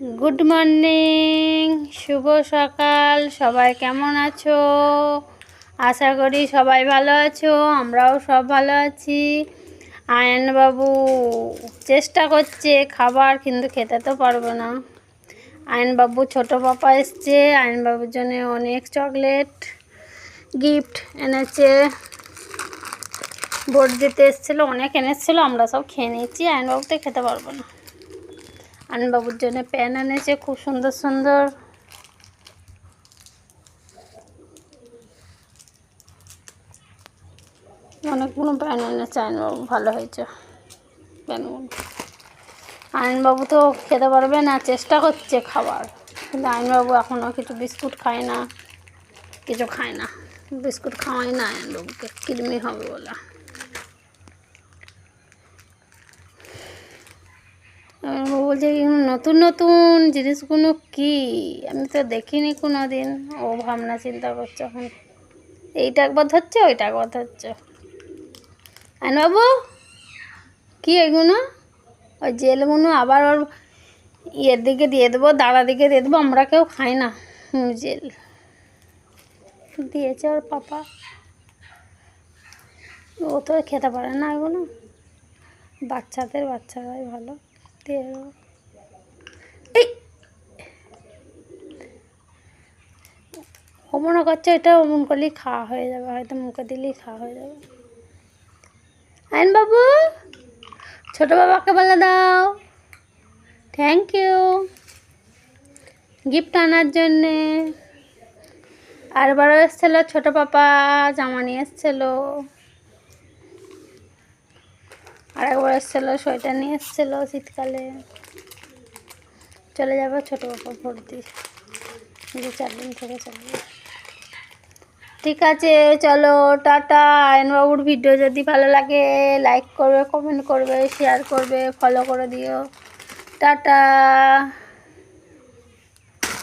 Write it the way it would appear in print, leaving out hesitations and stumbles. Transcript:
Good morning, শুভ সকাল। সবাই কেমন আছো? আশা করি সবাই ভালো আছো, আমরাও সব ভালো আছি। আয়নবাবু চেষ্টা করছে খাবার, কিন্তু খেতে তো পারবে না। আয়নবাবু ছোটো পাপা এসছে, আয়নবাবুর জন্য অনেক চকলেট গিফট এনেছে। ভোট দিতে এসেছিলো, অনেক এনেছিলো, আমরা সব খেয়ে নিয়েছি। আয়নবাবু তো খেতে পারবো না। আয়নবাবুর জন্য প্যান এনেছে খুব সুন্দর সুন্দর। অনেকগুলো প্যান এনেছে আয়নবাবু, ভালো হয়েছে প্যানগুলো। আয়নবাবু তো খেতে পারবে না, চেষ্টা করছে খাবার, কিন্তু আয়নবাবু এখনও কিছু বিস্কুট খায় না, কিছু খায় না। বিস্কুট খাওয়াই না আয়নবাবুকে, কৃমি হবে বলে। বলছে নতুন নতুন জিনিসগুলো কি, আমি তো দেখিনি কোনো দিন। ও ভাবনা চিন্তা করছে এখন, এইটা একবার ধরছে, ওইটা একবার ধরছে। আয়নবাবু কি এগুলো? ওই জেলগুলো আবার ওর ইয়ের দিকে দিয়ে দেবো, দাঁড়া দিকে দিয়ে দেবো। আমরা কেউ খাই না জেল, দিয়েছে ওর পাপা। ও তো খেতে পারে না এগুলো, বাচ্চারাই ভালো দিয়ে দেবো। ও মনে করছে এটা অমন করলেই খাওয়া হয়ে যাবে, হয়তো মুখে দিলেই খাওয়া হয়ে যাবে। আয়নবাবু ছোটো বাবাকে বলে দাও থ্যাংক ইউ গিফট আনার জন্যে। আরবারও এসেছিলো ছোটো পাপা, জামা নিয়ে এসেছিলো। আর একবার এসেছিলো সোয়েটার নিয়ে এসেছিলো শীতকালে। চলে যাবে ছোটো পাপা ভোট দিয়ে, 2-4 দিন থেকে চলে যাবে। ঠিক আছে, চলো টাটা। আয়নবাবুর ভিডিও যদি ভালো লাগে লাইক করবে, কমেন্ট করবে, শেয়ার করবে, ফলো করে দিও। টাটা।